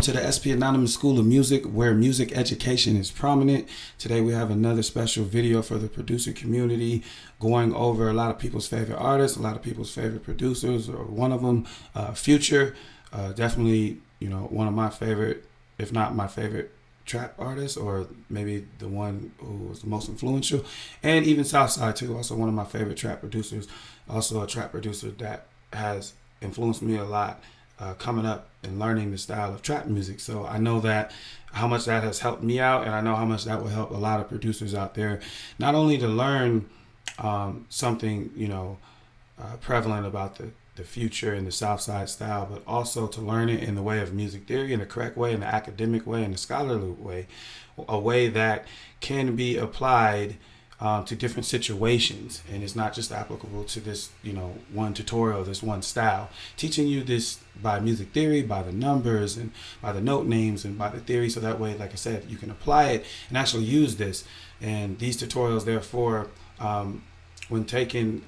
to the SP Anonymous School of Music, where music education is prominent. Today we have another special video for the producer community, going over a lot of people's favorite artists, a lot of people's favorite producers, or one of them, Future. Definitely, one of my favorite, if not my favorite trap artist, or maybe the one who was the most influential. And even Southside too, also one of my favorite trap producers, also a trap producer that has influenced me a lot coming up and learning the style of trap music. So I know that how much that has helped me out, and I know how much that will help a lot of producers out there, not only to learn something prevalent about the Future and the Southside style, but also to learn it in the way of music theory, in the correct way, in the academic way, in the scholarly way, a way that can be applied to different situations, and it's not just applicable to this one tutorial, this one style. Teaching you this by music theory, by the numbers and by the note names and by the theory, so that way, like I said, you can apply it and actually use this. And these tutorials, therefore, when taken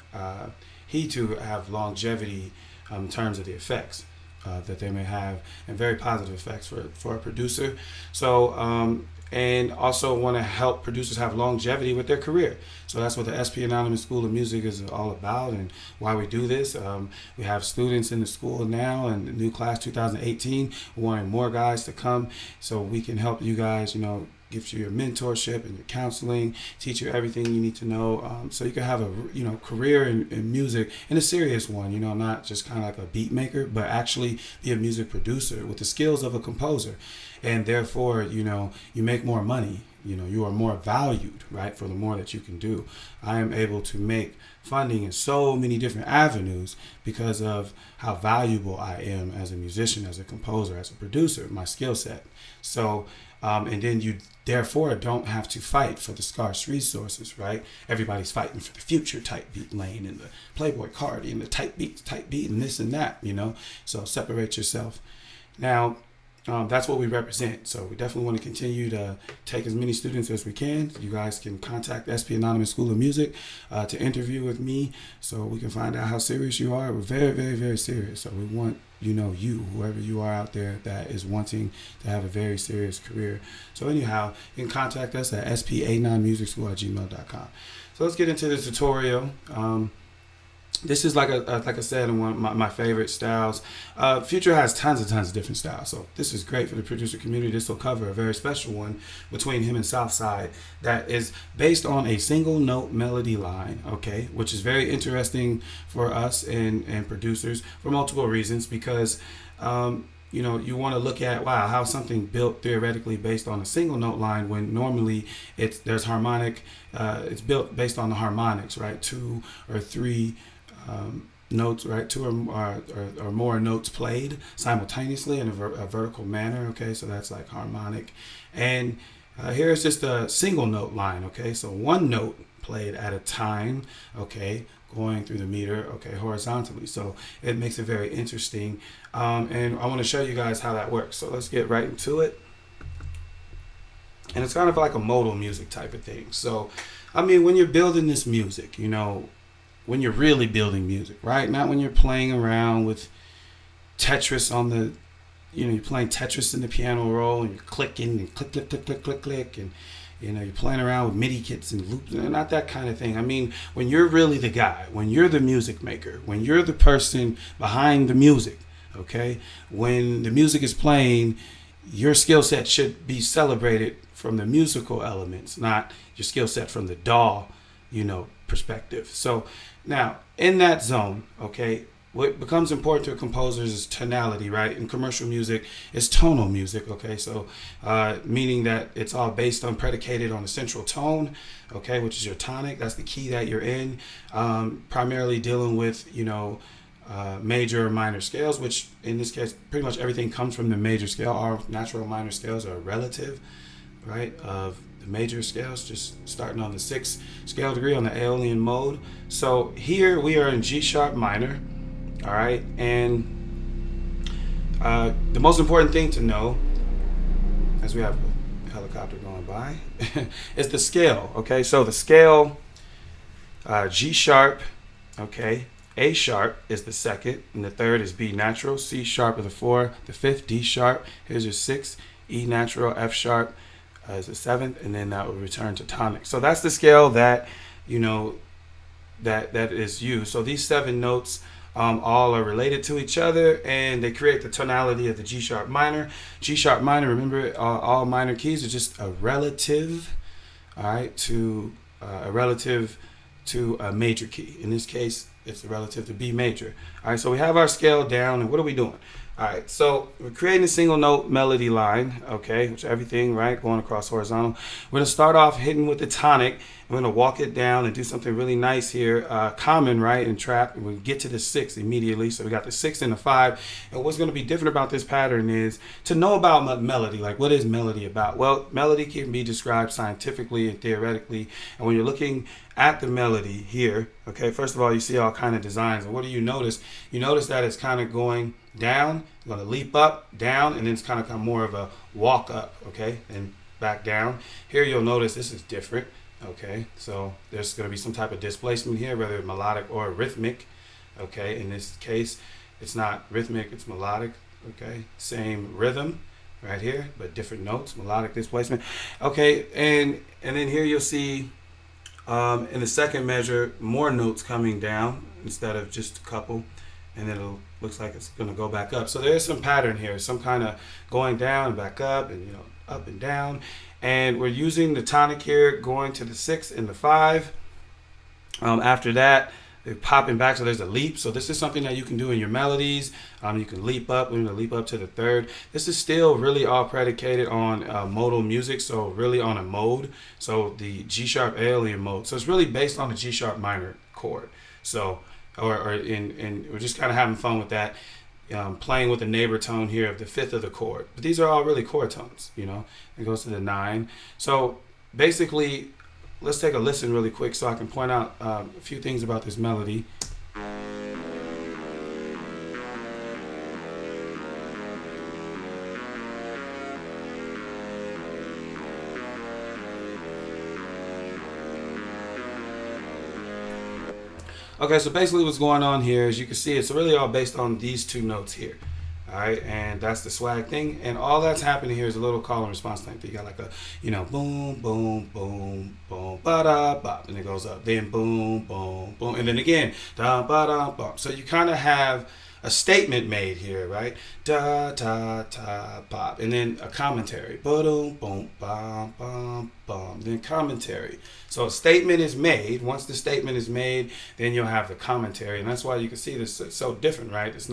heed to, have longevity in terms of the effects that they may have, and very positive effects for a producer. So and also want to help producers have longevity with their career. So that's what the SP Anonymous School of Music is all about, and why we do this. We have students in the school now, and the new class 2018, wanting more guys to come, so we can help you guys, give you your mentorship and your counseling, teach you everything you need to know, so you can have a career in music, and a serious one, not just kind of like a beat maker, but actually be a music producer with the skills of a composer. And therefore, you make more money, you are more valued, right, for the more that you can do. I am able to make funding in so many different avenues because of how valuable I am as a musician, as a composer, as a producer, my skill set. So, and then you therefore don't have to fight for the scarce resources, right? Everybody's fighting for the Future type beat lane, and the Playboy Cardi, and the type beat, and this and that, So separate yourself. Now, that's what we represent. So we definitely want to continue to take as many students as we can. You guys can contact SP Anonymous School of Music to interview with me, so we can find out how serious you are. We're very, very, very serious. So we want, whoever you are out there that is wanting to have a very serious career. So anyhow, you can contact us at spa9musicschool@gmail.com. So let's get into the tutorial. This is like I said, one of my favorite styles. Future has tons of different styles, so this is great for the producer community. This will cover a very special one between him and Southside that is based on a single note melody line, okay, which is very interesting for us and producers for multiple reasons, because you want to look at, wow, how something built theoretically based on a single note line, when normally there's harmonic, it's built based on the harmonics, right? 2 or 3 notes, right? 2 or more notes played simultaneously in a vertical manner, okay? So that's like harmonic. And here is just a single note line, okay? So one note played at a time, okay, going through the meter, okay, horizontally. So it makes it very interesting. And I want to show you guys how that works. So let's get right into it. And it's kind of like a modal music type of thing. So, I mean, when you're building this music, when you're really building music, right? Not when you're playing around with Tetris on the, you're playing Tetris in the piano roll, and you're clicking and click, click, click, click, click, click, and you're playing around with MIDI kits and loops, not that kind of thing. I mean, when you're really the guy, when you're the music maker, when you're the person behind the music, okay? When the music is playing, your skill set should be celebrated from the musical elements, not your skill set from the DAW, perspective. So now in that zone, okay, what becomes important to composers is tonality, right? In commercial music, it's tonal music, okay? So meaning that it's all based on, predicated on a central tone, okay, which is your tonic. That's the key that you're in, primarily dealing with, major or minor scales, which in this case, pretty much everything comes from the major scale. Our natural minor scales are relative, right, of the major scales, just starting on the 6th scale degree on the Aeolian mode. So here we are in G sharp minor, all right, and the most important thing to know, as we have a helicopter going by, is the scale, okay? So the scale, G sharp, okay, A sharp is the second, and the third is B natural. C sharp is the 4, the 5th D sharp. Here's your 6th, E natural. F sharp is the 7th, and then that will return to tonic. So that's the scale that that is used. So these 7 notes all are related to each other, and they create the tonality of the G sharp minor. G sharp minor, remember, all minor keys are just a relative, all right, to a relative to a major key. In this case, it's a relative to B major. All right, so we have our scale down, and what are we doing? All right, so we're creating a single note melody line, okay, which everything, right, going across horizontal. We're going to start off hitting with the tonic. We're going to walk it down and do something really nice here, common, right, and trap. And we get to the 6 immediately. So we got the 6 and the 5. And what's going to be different about this pattern is to know about melody. Like, what is melody about? Well, melody can be described scientifically and theoretically. And when you're looking at the melody here, okay, first of all, you see all kind of designs. And what do you notice? You notice that it's kind of going down, going to leap up, down, and then it's kind of more of a walk up, okay, and back down. Here you'll notice this is different. Okay, so there's going to be some type of displacement here, whether melodic or rhythmic. Okay, in this case, it's not rhythmic, it's melodic. Okay, same rhythm right here, but different notes, melodic displacement. Okay, and then here you'll see in the second measure more notes coming down instead of just a couple, and then it looks like it's going to go back up. So there's some pattern here, some kind of going down and back up, and up and down. And we're using the tonic here, going to the 6 and the 5. After that, they're popping back, so there's a leap. So this is something that you can do in your melodies. You can leap up. We're going to leap up to the 3rd. This is still really all predicated on modal music, so really on a mode. So the G sharp alien mode. So it's really based on the G sharp minor chord. So, and we're just kind of having fun with that. Playing with the neighbor tone here of the 5th of the chord. But these are all really chord tones, It goes to the 9. So basically, let's take a listen really quick so I can point out a few things about this melody. Okay, so basically what's going on here, as you can see, it's really all based on these 2 notes here. All right, and that's the swag thing. And all that's happening here is a little call and response thing. You got like a, boom, boom, boom, boom, ba-da, bop, and it goes up. Then boom, boom, boom, and then again, da, ba-da, bop. So you kind of have a statement made here, right? Da, da, da, pop. And then a commentary. Boom, boom, bum, bum, bum. Then commentary. So a statement is made. Once the statement is made, then you'll have the commentary. And that's why you can see this is so different, right? It's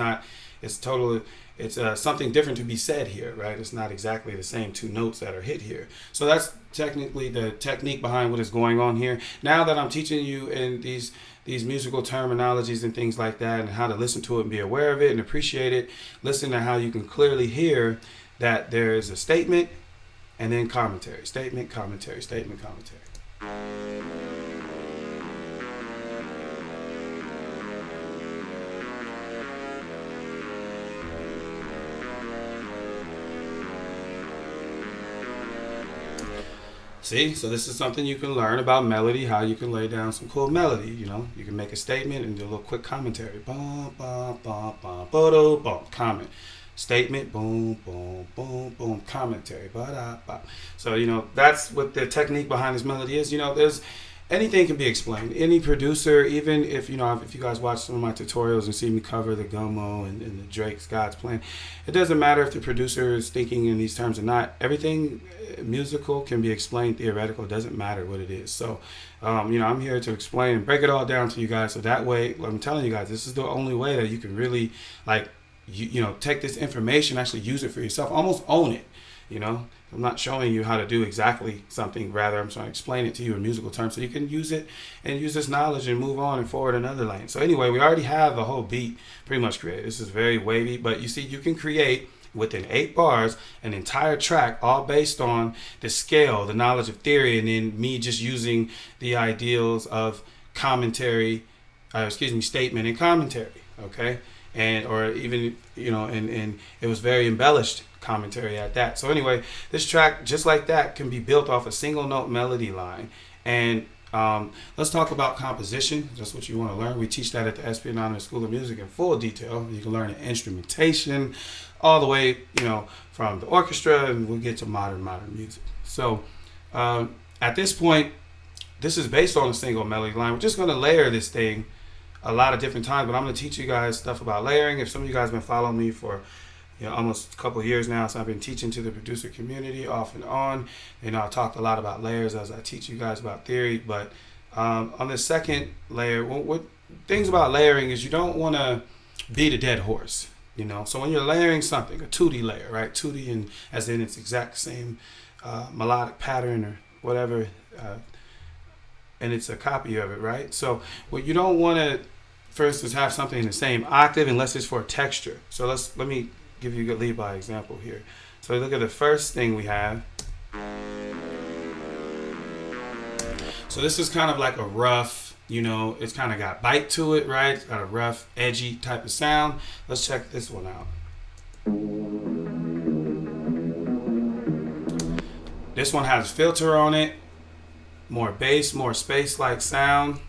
something different to be said here, right? It's not exactly the same 2 notes that are hit here. So that's technically the technique behind what is going on here. Now that I'm teaching you in these musical terminologies and things like that, and how to listen to it and be aware of it and appreciate it, listen to how you can clearly hear that there is a statement and then commentary. Statement, commentary, statement, commentary. See, so this is something you can learn about melody, how you can lay down some cool melody. You can make a statement and do a little quick commentary. Bum, bum, bum, bum, bodo, bum, comment. Statement, boom, boom, boom, boom, commentary. Ba-da, ba. So, that's what the technique behind this melody is. There's anything can be explained. Any producer, even if you guys watch some of my tutorials and see me cover the Gummo and the Drake's God's Plan, it doesn't matter if the producer is thinking in these terms or not. Everything musical can be explained theoretical. It doesn't matter what it is. So, I'm here to explain and break it all down to you guys. So that way, I'm telling you guys, this is the only way that you can really, take this information, actually use it for yourself, almost own it. I'm not showing you how to do exactly something. Rather, I'm trying to explain it to you in musical terms so you can use it and use this knowledge and move on and forward another lane. So anyway, we already have the whole beat pretty much created. This is very wavy, but you see, you can create within 8 bars an entire track, all based on the scale, the knowledge of theory, and then me just using the ideals of commentary, statement and commentary. Okay. And or even and it was very embellished commentary at that. So anyway, this track just like that can be built off a single note melody line, and Let's talk about composition. That's what you want to learn. We teach that at the SP Anonymous School of Music in full detail. You can learn the instrumentation all the way, from the orchestra, and we'll get to modern music. So at this point, this is based on a single melody line. We're just going to layer this thing a lot of different times, but I'm going to teach you guys stuff about layering. If some of you guys have been following me for almost a couple of years now, so I've been teaching to the producer community off and on. I talked a lot about layers as I teach you guys about theory, but on the second layer, what things about layering is you don't want to beat a dead horse. So when you're layering something, a 2D layer, right? 2D, and as in its exact same melodic pattern or whatever, and it's a copy of it, right? So what you don't want to, for instance, have something in the same octave unless it's for texture. So let me give you a lead by example here. So look at the first thing we have. So this is kind of like a rough, it's kind of got bite to it, right? It's got a rough, edgy type of sound. Let's check this one out. This one has filter on it, more bass, more space-like sound.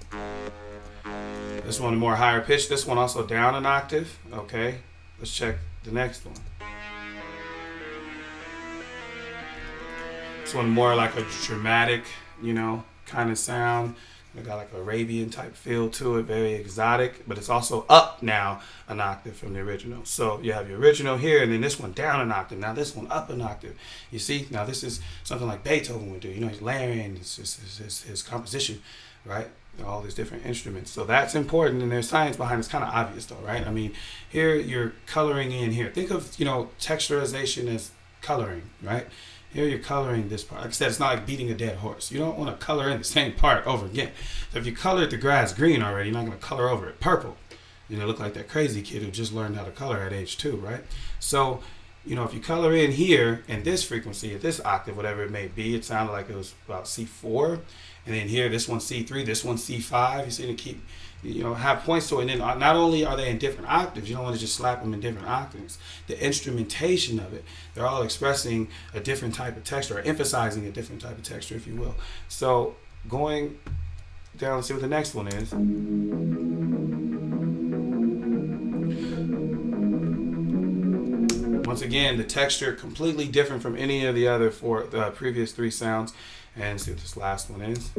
This one more higher pitch. This one also down an octave. Okay, let's check the next one. This one more like a dramatic, kind of sound. It got like Arabian type feel to it, very exotic, but it's also up now an octave from the original. So you have your original here, and then this one down an octave. Now this one up an octave. You see, now this is something like Beethoven would do. He's layering his composition, right? All these different instruments. So that's important, and there's science behind it. It's kind of obvious though, right? I mean, here you're coloring in here. Think of, texturization as coloring, right? Here you're coloring this part. Like I said, it's not like beating a dead horse. You don't want to color in the same part over again. So if you colored the grass green already, you're not going to color over it purple. Look like that crazy kid who just learned how to color at age 2, right? So, if you color in here and this frequency at this octave, whatever it may be, it sounded like it was about C4. And then here, this one's C3, this one's C5. You see, to keep, have points to it. And then not only are they in different octaves, you don't want to just slap them in different octaves. The instrumentation of it, they're all expressing a different type of texture, or emphasizing a different type of texture, if you will. So going down, let's see what the next one is. Once again, the texture completely different from any of the other previous 3 sounds. And see what this last one is.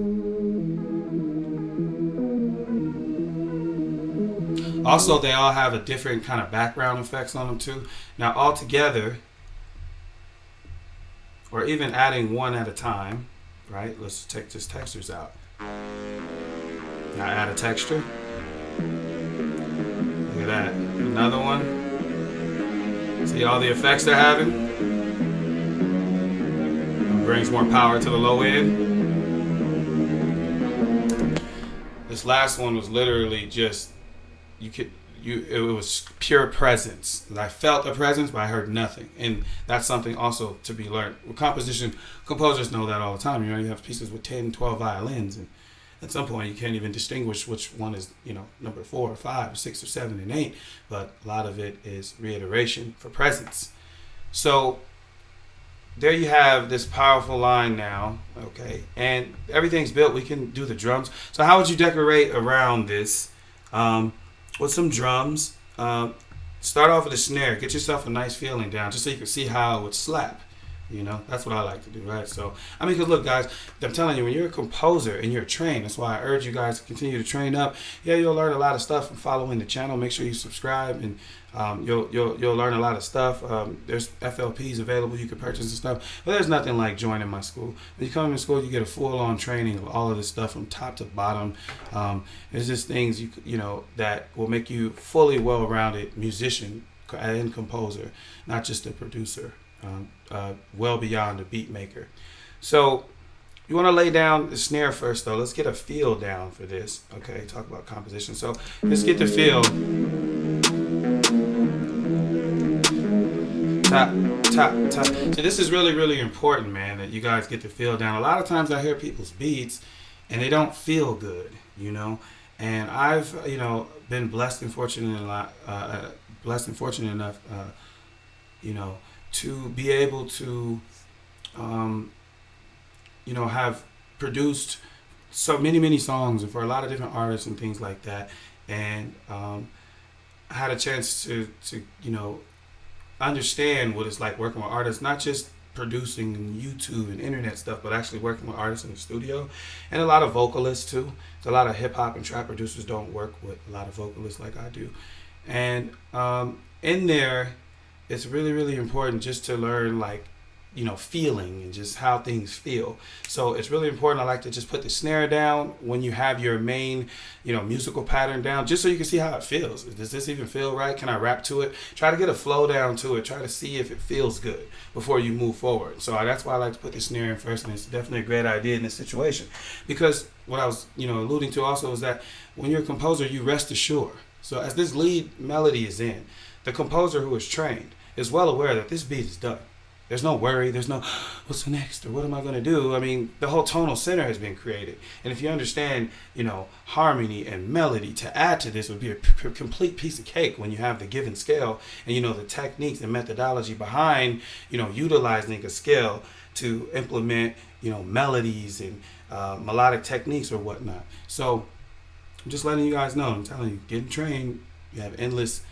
Also, they all have a different kind of background effects on them too. Now, all together, or even adding one at a time, right? Let's take just textures out. Now add a texture. Look at that. Another one. See all the effects they're having? Brings more power to the low end. This last one was literally just it was pure presence. I felt a presence, but I heard nothing, and that's something also to be learned. With composition, composers know that all the time. You have pieces with 10, 12 violins, and at some point you can't even distinguish which one is number 4 or 5 or 6 or 7 and 8. But a lot of it is reiteration for presence. So there you have this powerful line now, okay? And everything's built. We can do the drums. So how would you decorate around this? With some drums. Start off with a snare. Get yourself a nice feeling down just so you can see how it would slap. That's what I like to do, right? So, because look, guys, I'm telling you, when you're a composer and you're trained, that's why I urge you guys to continue to train up. Yeah, you'll learn a lot of stuff from following the channel. Make sure you subscribe, and you'll learn a lot of stuff. There's FLPs available you can purchase and stuff, but there's nothing like joining my school. When you come into school, you get a full-on training of all of this stuff from top to bottom. It's just things that will make you fully well-rounded musician and composer, not just a producer. Well beyond a beat maker. So you want to lay down the snare first, though. Let's get a feel down for this. Okay, talk about composition. So let's get the feel. Tap, tap, tap. So this is really, really important, man, that you guys get the feel down. A lot of times I hear people's beats and they don't feel good, And I've, been blessed and fortunate enough, to be able to, have produced so many songs and for a lot of different artists and things like that. And I had a chance to understand what it's like working with artists, not just producing YouTube and internet stuff, but actually working with artists in the studio, and a lot of vocalists too. So a lot of hip hop and trap producers don't work with a lot of vocalists like I do, and in there, it's really important just to learn like feeling and just how things feel. So it's really important. I like to just put the snare down when you have your main, musical pattern down, just so you can see how it feels. Does this even feel right? Can I rap to it? Try to get a flow down to it. Try to see if it feels good before you move forward. So that's why I like to put the snare in first, and it's definitely a great idea in this situation. Because what I was, alluding to also is that when you're a composer, you rest assured. So as this lead melody is in, the composer who is trained is well aware that this beat is done. There's no worry. There's no, what's next or what am I going to do? I mean, the whole tonal center has been created. And if you understand, harmony and melody to add to this would be a complete piece of cake when you have the given scale and, the techniques and methodology behind, utilizing a scale to implement, melodies and melodic techniques or whatnot. So I'm just letting you guys know. I'm telling you, getting trained, you have endless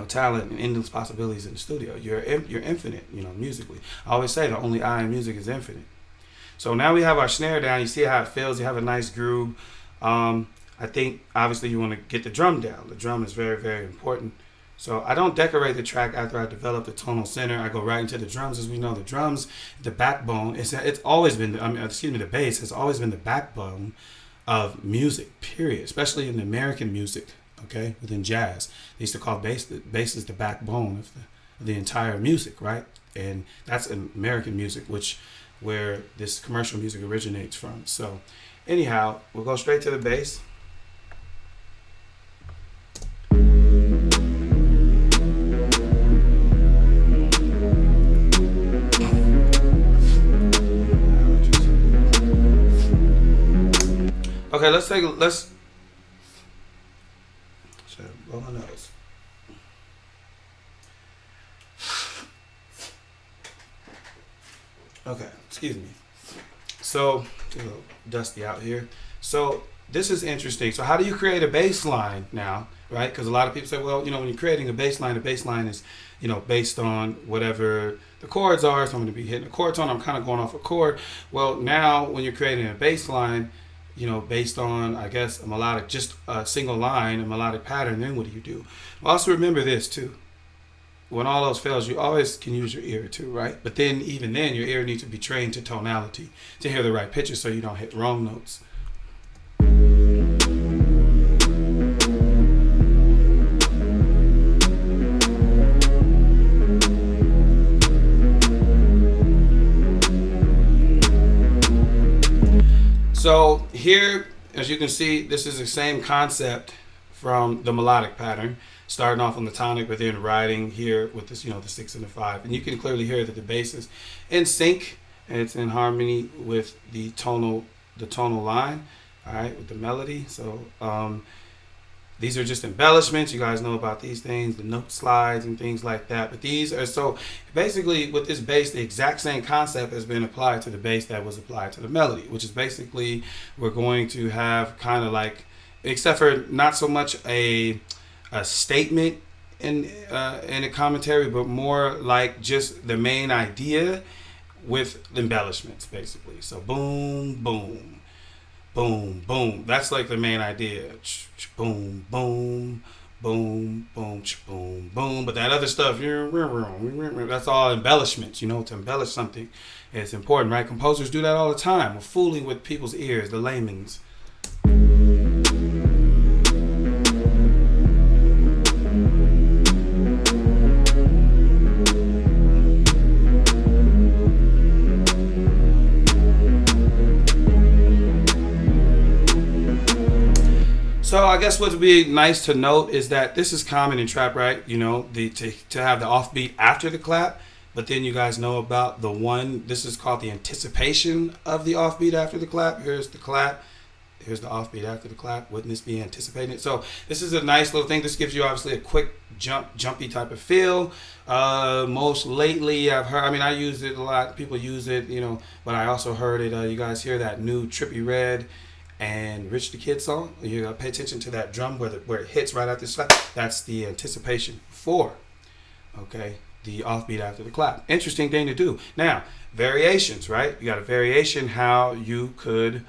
talent and endless possibilities in the studio. You're infinite, musically. I always say the only I in music is infinite. So now we have our snare down. You see how it feels. You have a nice groove. I think obviously you want to get the drum down. The drum is very important. So I don't decorate the track after I develop the tonal center. I go right into the drums. As we know, the drums, the backbone. It's always been. The bass has always been the backbone of music. Period. Especially in American music. Okay, within jazz, they used to call bass is the backbone of the entire music, right? And that's in American music, where this commercial music originates from. So, anyhow, we'll go straight to the bass. Okay, let's. Blow my nose. Okay, excuse me. So, a little dusty out here. So, this is interesting. So, how do you create a bass line now, right? Because a lot of people say, well, when you're creating a bass line is, based on whatever the chords are. So, I'm going to be hitting a chord tone. I'm kind of going off a chord. Well, now, when you're creating a bass line, based on, I guess, a melodic, just a single line, a melodic pattern, then what do? Well, also remember this, too. When all else fails, you always can use your ear, too, right? But then, even then, your ear needs to be trained to tonality, to hear the right pitches so you don't hit wrong notes. So here, as you can see, this is the same concept from the melodic pattern, starting off on the tonic, but then riding here with this, the 6 and the 5. And you can clearly hear that the bass is in sync and it's in harmony with the tonal line, all right, with the melody. So these are just embellishments. You guys know about these things, the note slides and things like that. But these are, so basically with this bass, the exact same concept has been applied to the bass that was applied to the melody, which is basically we're going to have kind of like, except for not so much a statement in a commentary, but more like just the main idea with embellishments, basically. So boom, boom. Boom, boom. That's like the main idea. Boom, boom, boom, boom, boom, boom. But that other stuff, that's all embellishments. To embellish something is important, right? Composers do that all the time. We're fooling with people's ears, the layman's. So I guess what would be nice to note is that this is common in trap, right? To have the offbeat after the clap, but then you guys know about the one, this is called the anticipation of the offbeat after the clap. Here's the clap. Here's the offbeat after the clap. Wouldn't this be anticipating it? So this is a nice little thing. This gives you obviously a quick jumpy type of feel. Most lately I've heard, I mean, I use it a lot. People use it, you know, but I also heard it. You guys hear that new Trippie Redd and Rich the Kid song? You gotta pay attention to that drum where it hits right after the slap. That's the anticipation for, okay, the offbeat after the clap. Interesting thing to do. Now, variations, right? You got a variation how you could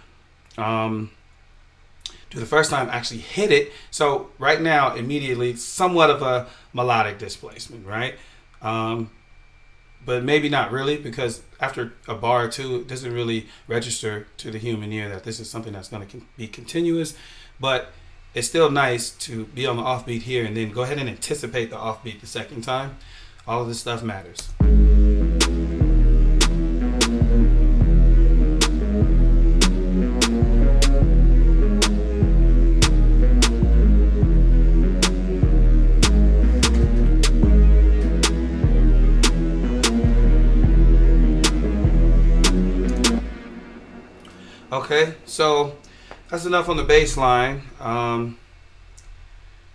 do the first time, actually hit it. So right now, immediately, somewhat of a melodic displacement, right? But maybe not really, because after a bar or two, it doesn't really register to the human ear that this is something that's going to be continuous. But it's still nice to be on the offbeat here and then go ahead and anticipate the offbeat the second time. All of this stuff matters. Okay, so that's enough on the bass line.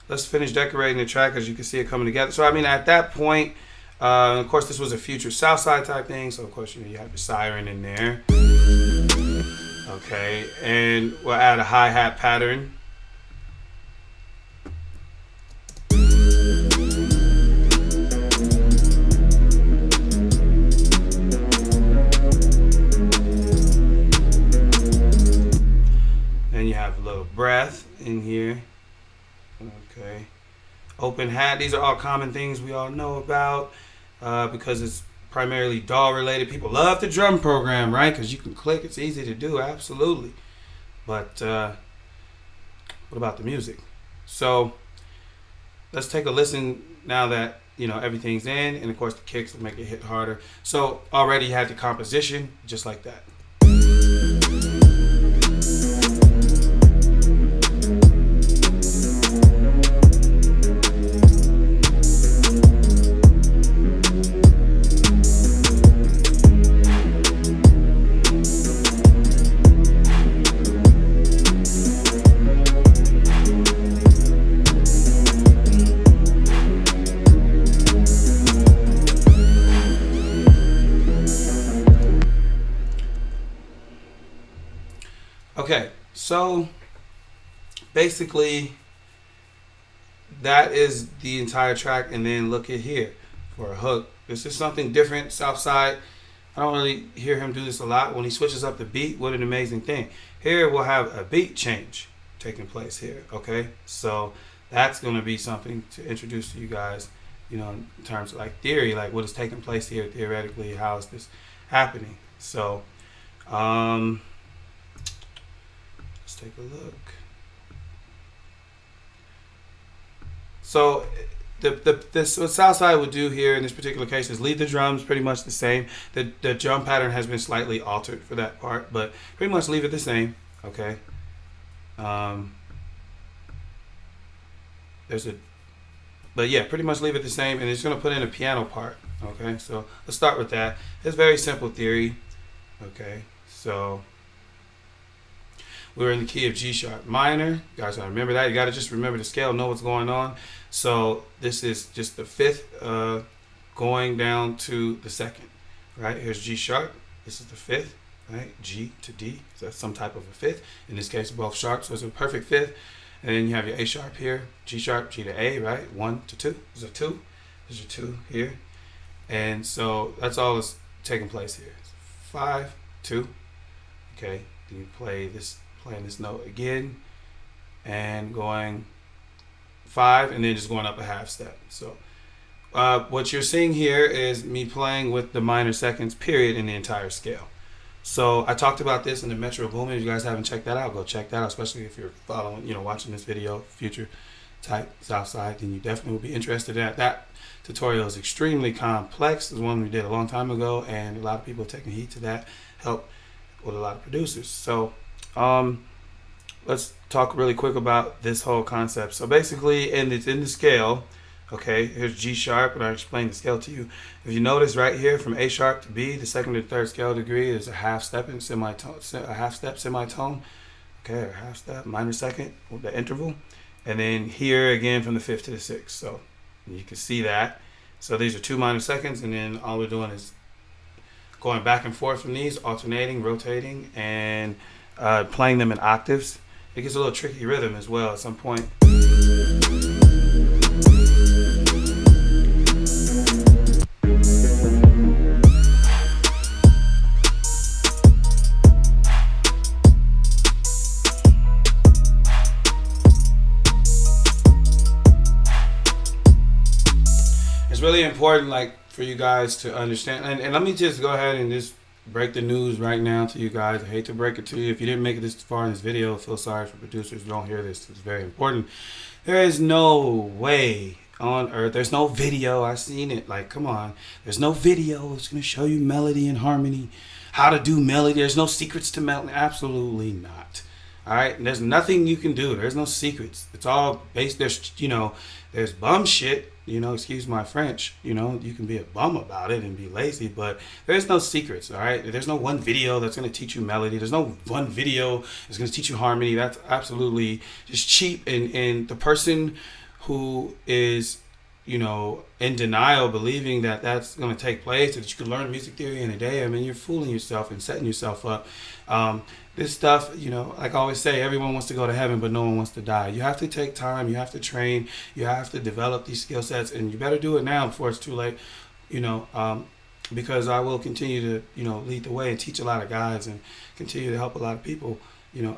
Let's finish decorating the track as you can see it coming together. So I mean, at that point, of course, this was a future Southside type thing. So of course, you know, you have your siren in there. Okay, and we'll add a hi-hat pattern. Then you have a little breath in here. Okay, open hat. These are all common things we all know about because it's primarily DAW related. People love the drum program, right? Because you can click. It's easy to do, absolutely. But what about the music? So let's take a listen now that, you know, everything's in, and of course the kicks will make it hit harder. So already you had the composition just like that. Okay, so basically that is the entire track, and then look at here for a hook. This is something different. Southside, I don't really hear him do this a lot. When he switches up the beat, what an amazing thing. Here we'll have a beat change taking place here, okay? So that's going to be something to introduce to you guys, you know, in terms of like theory, like what is taking place here theoretically, how is this happening? So, let's take a look. So this what Southside would do here in this particular case is leave the drums pretty much the same. The drum pattern has been slightly altered for that part, but pretty much leave it the same. Okay. But yeah, pretty much leave it the same, and it's going to put in a piano part. Okay, so let's start with that. It's very simple theory. Okay, so we're in the key of G sharp minor. You guys gotta remember that. You gotta just remember the scale, know what's going on. So this is just the fifth going down to the second. Right, here's G sharp. This is the fifth. Right, G to D. So that's some type of a fifth. In this case, both sharps. So it's a perfect fifth. And then you have your A sharp here, G sharp, G to A. Right, 1 to 2. There's a 2. There's your 2 here. And so that's all that's taking place here. 5, 2. Okay, then you playing this note again and going 5, and then just going up a half step. So what you're seeing here is me playing with the minor seconds period in the entire scale. So I talked about this in the Metro Boom. If you guys haven't checked that out, go check that out, especially if you're following, you know, watching this video, future type Southside, then you definitely will be interested in that. That tutorial is extremely complex. It's one we did a long time ago, and a lot of people are taking heed to that, help with a lot of producers. So let's talk really quick about this whole concept. So basically, in the scale, okay, here's G sharp, and I explained the scale to you. If you notice right here, from A sharp to B, the second to third scale degree is a half step and semitone, okay, or half step, minor second, the interval, and then here again from the fifth to the sixth. So you can see that. So these are 2 minor seconds, and then all we're doing is going back and forth from these, alternating, rotating, and playing them in octaves. It gets a little tricky rhythm as well at some point. It's really important, like, for you guys to understand. And let me just go ahead and just break the news right now to you guys. I hate to break it to you. If you didn't make it this far in this video, I feel sorry for producers who don't hear this. It's very important. There is no way on earth. There's no video. I've seen it. Like, come on. There's no video. It's going to show you melody and harmony. How to do melody. There's no secrets to melody. Absolutely not. All right. And there's nothing you can do. There's no secrets. It's all based. There's bum shit. Excuse my French. You can be a bum about it and be lazy, but there's no secrets. All right. There's no one video that's going to teach you melody. There's no one video that's going to teach you harmony. That's absolutely just cheap. And the person who is, in denial, believing that that's going to take place, that you can learn music theory in a day, I mean, you're fooling yourself and setting yourself up. This stuff, like I always say, everyone wants to go to heaven, but no one wants to die. You have to take time. You have to train. You have to develop these skill sets, and you better do it now before it's too late, because I will continue to, lead the way and teach a lot of guys and continue to help a lot of people,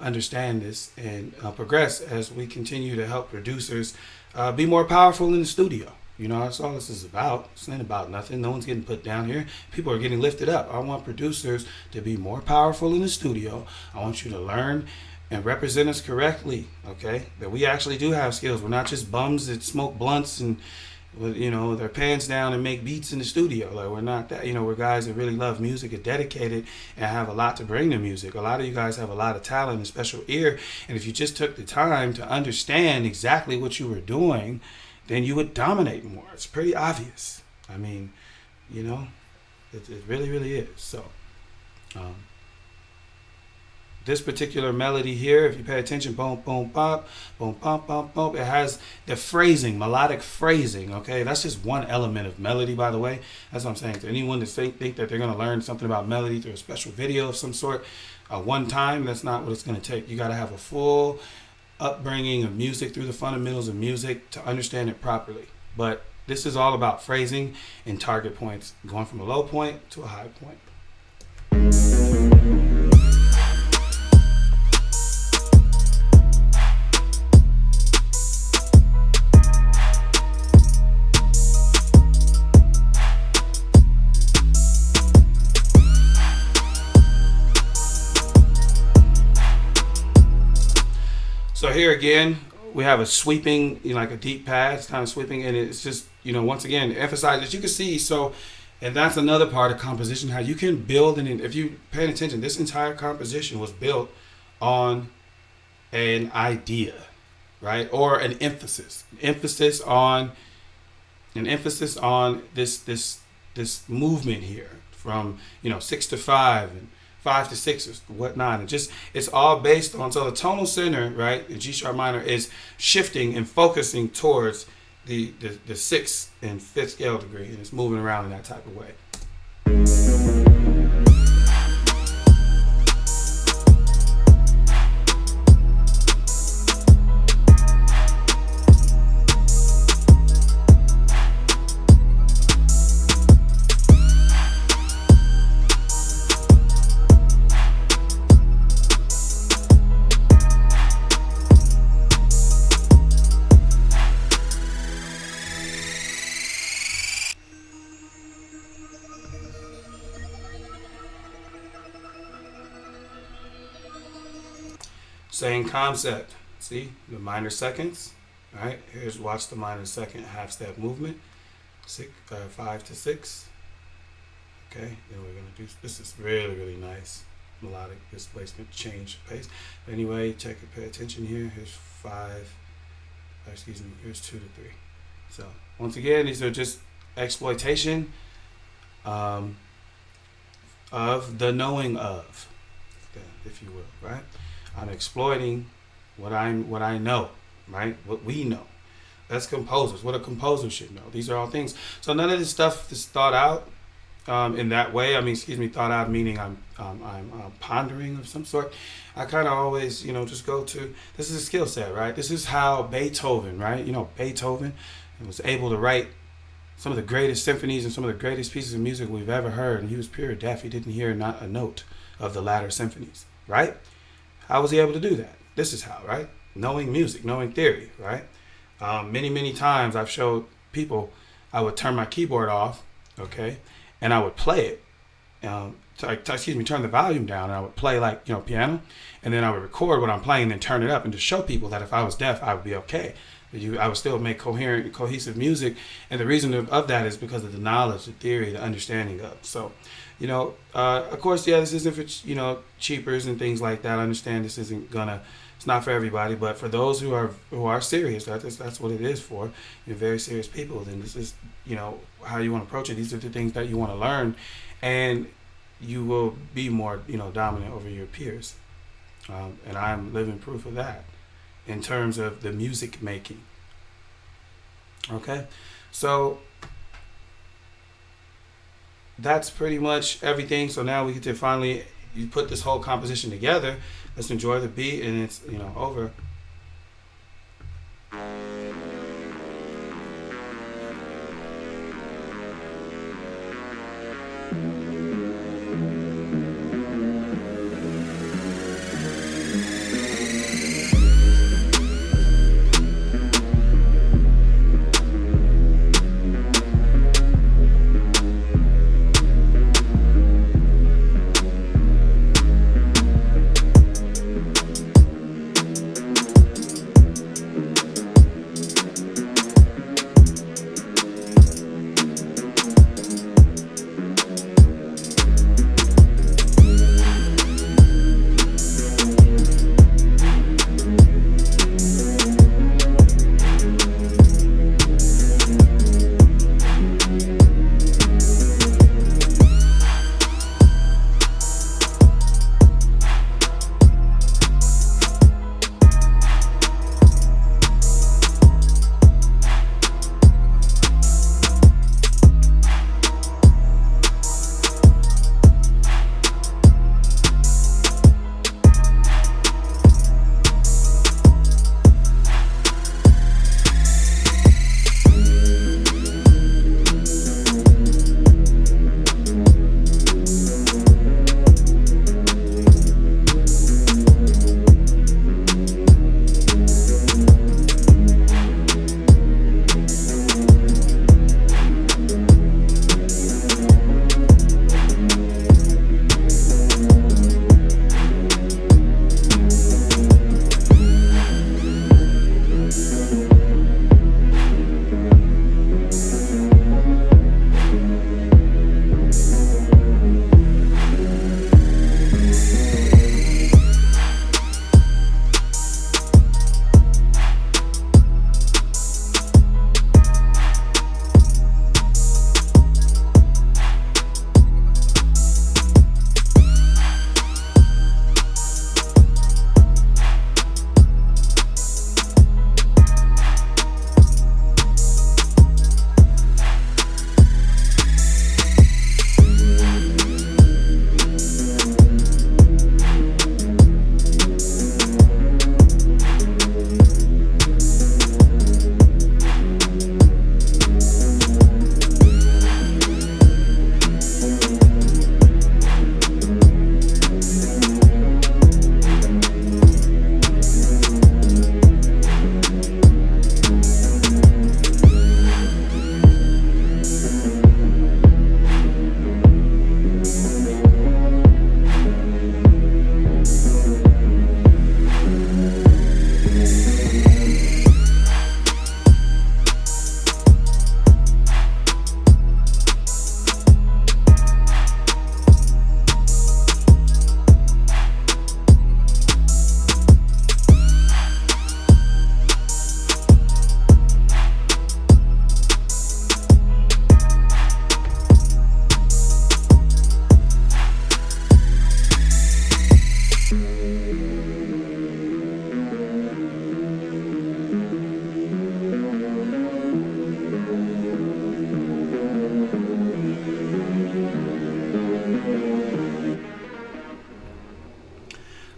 understand this and progress as we continue to help producers be more powerful in the studio. That's all this is about. It's not about nothing. No one's getting put down here. People are getting lifted up. I want producers to be more powerful in the studio. I want you to learn and represent us correctly, okay? That we actually do have skills. We're not just bums that smoke blunts and, with their pants down and make beats in the studio. Like, we're not that. We're guys that really love music, are dedicated, and have a lot to bring to music. A lot of you guys have a lot of talent and special ear, and if you just took the time to understand exactly what you were doing, then you would dominate more. It's pretty obvious. I mean, it really, really is. So, this particular melody here, if you pay attention, boom, boom, pop, boom, pop, pop, boom, it has the phrasing, melodic phrasing, okay? That's just one element of melody, by the way. That's what I'm saying. To anyone that think that they're going to learn something about melody through a special video of some sort, one time, that's not what it's going to take. You got to have a full upbringing of music through the fundamentals of music to understand it properly. But this is all about phrasing and target points, going from a low point to a high point. So here again, we have a sweeping, like a deep pass, kind of sweeping, and it's just, once again, emphasize, as you can see. So, and that's another part of composition, how you can build, and if you pay attention, this entire composition was built on an idea, right? Or an emphasis on this movement here from, 6 to 5 and 5 to 6 or whatnot, and just it's all based on, so the tonal center, right, the G sharp minor is shifting and focusing towards the 6th and 5th scale degree, and it's moving around in that type of way. Same concept. See the minor seconds. All right, watch the minor second half step movement. 5 to 6. Okay, then we're gonna do this. Is really, really nice melodic displacement change pace. Anyway, check it. Pay attention here. Here's 5. Here's 2 to 3. So once again, these are just exploitation of the knowing of, if you will, right? I'm exploiting what I know, right? What we know. That's composers. What a composer should know. These are all things. So none of this stuff is thought out in that way. I mean, excuse me, thought out meaning I'm pondering of some sort. I kind of always, just go to, this is a skill set, right? This is how Beethoven, right? Beethoven was able to write some of the greatest symphonies and some of the greatest pieces of music we've ever heard. And he was pure deaf. He didn't hear not a note of the latter symphonies, right? How was he able to do that? This is how, right? Knowing music, knowing theory, right? Many times I've showed people, I would turn my keyboard off, okay, and I would play it. Turn the volume down, and I would play piano, and then I would record what I'm playing, and then turn it up, and to show people that if I was deaf, I would be okay. I would still make coherent, cohesive music, and the reason of that is because of the knowledge, the theory, the understanding of. So, of course, this isn't for cheapers and things like that. I understand this isn't gonna. It's not for everybody, but for those who are serious, that's what it is for. You're very serious people. Then this is how you want to approach it. These are the things that you want to learn, and you will be more dominant over your peers. And I'm living proof of that in terms of the music making. Okay, so that's pretty much everything. So now we get to finally you put this whole composition together. Let's enjoy the beat, and it's over.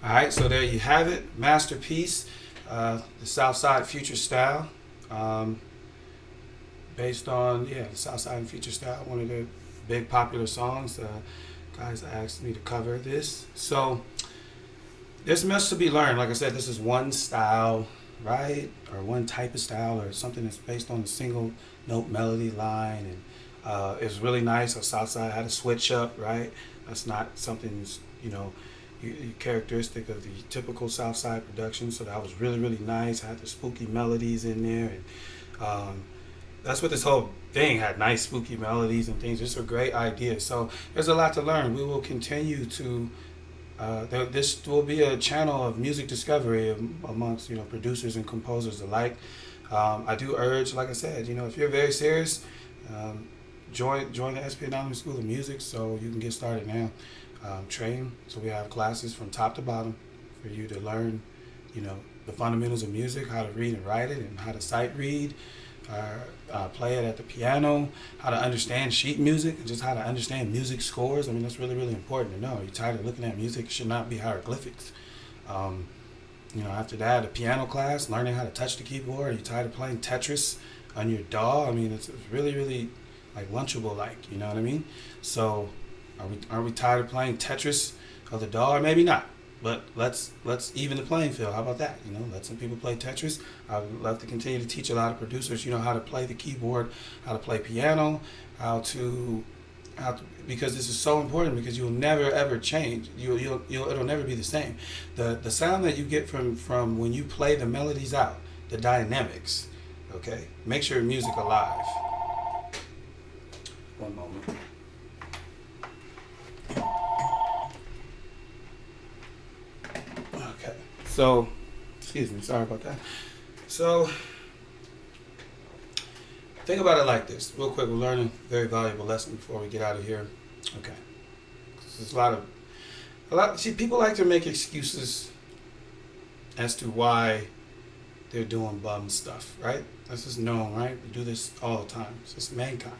All right, so there you have it, masterpiece, the Southside Future Style, based on the Southside and Future Style, one of the big popular songs. Guys asked me to cover this, so there's much to be learned. Like I said, this is one style, right, or one type of style, or something that's based on a single note melody line, and it's really nice. Southside had a switch up, right? That's not something characteristic of the typical Southside production, so that was really, really nice. Had the spooky melodies in there, and that's what this whole thing had, nice spooky melodies and things. Just a great idea. So there's a lot to learn. We will continue to this will be a channel of music discovery amongst producers and composers alike. I do urge, like I said, if you're very serious, join the SP Anonymous School of Music so you can get started now. Train. So we have classes from top to bottom for you to learn, the fundamentals of music, how to read and write it, and how to sight read, play it at the piano, how to understand sheet music, and just how to understand music scores. I mean, that's really, really important to know. You're tired of looking at music, it should not be hieroglyphics. After that, a piano class, learning how to touch the keyboard. You're tired of playing Tetris on your DAW. I mean, it's really, really like lunchable, like, you know what I mean? So are we tired of playing Tetris or the DAW? Or maybe not. But let's even the playing field. How about that? Let some people play Tetris. I would love to continue to teach a lot of producers, how to play the keyboard, how to play piano, how to because this is so important, because you'll never ever change. It'll never be the same. The sound that you get from when you play the melodies out, the dynamics. Okay, makes your music alive. One moment. So, excuse me, sorry about that. So, think about it like this, real quick. We're learning a very valuable lesson before we get out of here. Okay. There's a lot. See, people like to make excuses as to why they're doing bum stuff, right? That's just known, right? We do this all the time. It's just mankind.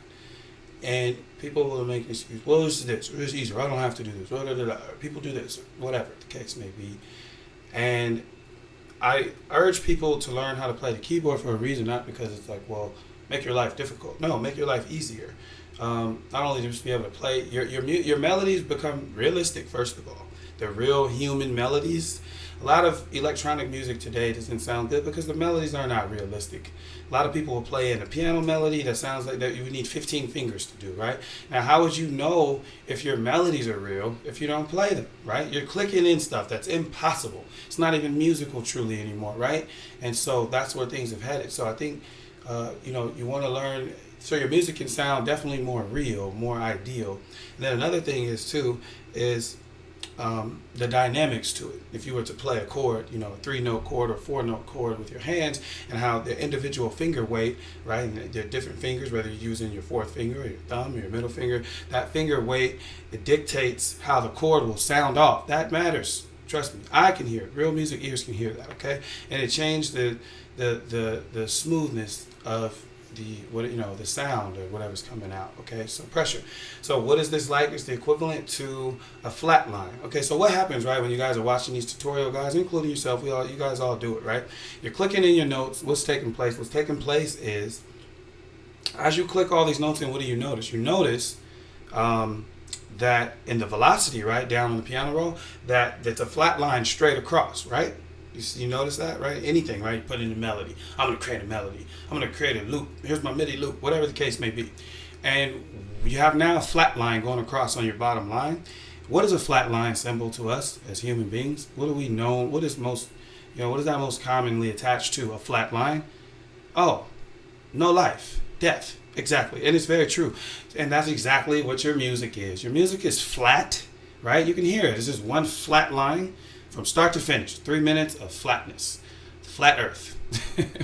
And people will make an excuse. Well, it's this, or it's easier. I don't have to do this. People do this, whatever the case may be. And I urge people to learn how to play the keyboard for a reason, not because it's like, well, make your life difficult. No, make your life easier. Not only just be able to play, your melodies become realistic, first of all. They're real human melodies. A lot of electronic music today doesn't sound good because the melodies are not realistic. A lot of people will play in a piano melody that sounds like that you would need 15 fingers to do, right? Now, how would you know if your melodies are real if you don't play them, right? You're clicking in stuff that's impossible. It's not even musical truly anymore, right? And so that's where things have headed. So I think, you want to learn so your music can sound definitely more real, more ideal. And then another thing is the dynamics to it. If you were to play a chord, a 3-note chord or 4-note chord with your hands, and how the individual finger weight, right, and they're different fingers, whether you're using your fourth finger or your thumb or your middle finger, that finger weight, it dictates how the chord will sound off. That matters. Trust me, I can hear it. Real music ears can hear that, okay? And it changed the smoothness of the sound or whatever's coming out. Okay, so pressure. So what is this like? It's the equivalent to a flat line. Okay, so what happens, right, when you guys are watching these tutorial guys, including yourself, you guys all do it, right? You're clicking in your notes. What's taking place? What's taking place is, as you click all these notes in, what do you notice? You notice that in the velocity, right, down on the piano roll, that's a flat line straight across, right? You notice that, right? Anything, right? You put in a melody. I'm going to create a melody. I'm going to create a loop. Here's my MIDI loop, whatever the case may be. And you have now a flat line going across on your bottom line. What is a flat line symbol to us as human beings? What do we know? What is that most commonly attached to a flat line? Oh, no life, death. Exactly. And it's very true. And that's exactly what your music is. Your music is flat, right? You can hear it. It's just one flat line. From start to finish, 3 minutes of flatness, flat earth,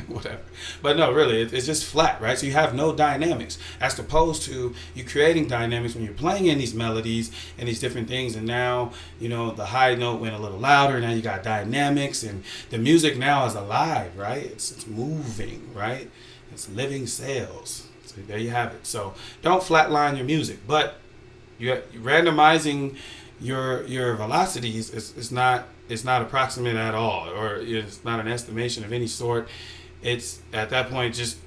whatever. But no, really, it's just flat, right? So you have no dynamics, as opposed to you creating dynamics when you're playing in these melodies and these different things. And now, the high note went a little louder. Now you got dynamics, and the music now is alive, right? It's moving, right? It's living cells. So there you have it. So don't flatline your music, but you're randomizing your velocities is not, it's not approximate at all, or it's not an estimation of any sort. It's at that point just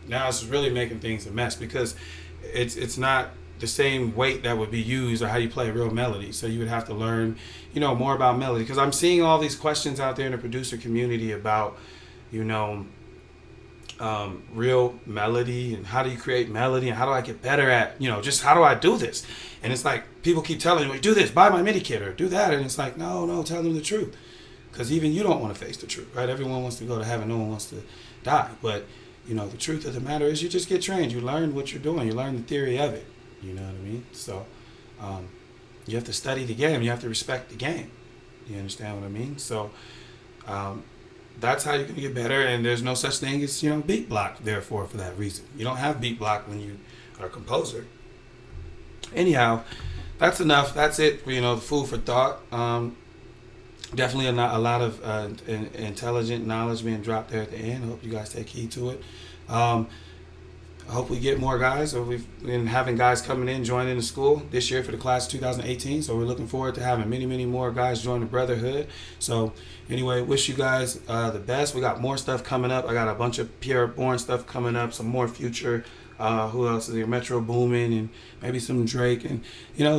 now it's really making things a mess, because it's not the same weight that would be used or how you play a real melody. So you would have to learn, more about melody, because I'm seeing all these questions out there in the producer community about, real melody, and how do you create melody, and how do I get better at, just how do I do this? And it's like people keep telling you, do this, buy my MIDI kit, or do that, and it's like, no, tell them the truth, because even you don't want to face the truth, right? Everyone wants to go to heaven, no one wants to die, but the truth of the matter is you just get trained, you learn what you're doing, you learn the theory of it, you know what I mean? So you have to study the game, you have to respect the game, you understand what I mean? So that's how you can get better, and there's no such thing as beat block. Therefore, for that reason, you don't have beat block when you are a composer. Anyhow, that's enough. That's it. The food for thought. Definitely a lot of intelligent knowledge being dropped there at the end. I hope you guys take heed to it. I hope we get more guys. So we've been having guys coming in, joining the school this year for the class of 2018. So we're looking forward to having many, many more guys join the Brotherhood. So anyway, wish you guys the best. We got more stuff coming up. I got a bunch of Pierre Bourne stuff coming up, some more future. Who else is there? Metro Boomin, and maybe some Drake, and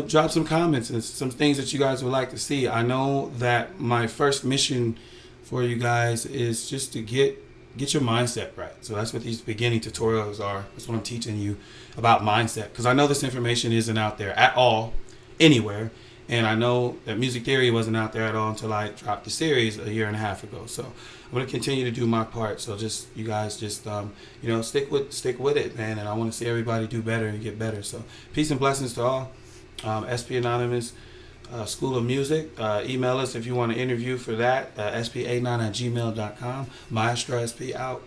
drop some comments and some things that you guys would like to see. I know that my first mission for you guys is just to get your mindset right. So that's what these beginning tutorials are. That's what I'm teaching you about mindset, because I know this information isn't out there at all anywhere, and I know that music theory wasn't out there at all until I dropped the series a year and a half ago. So I'm going to continue to do my part. So you guys stick with it, man, and I want to see everybody do better and get better. So peace and blessings to all. SP Anonymous School of Music. Email us if you want to interview for that. sp89@gmail.com. Maestro SP out.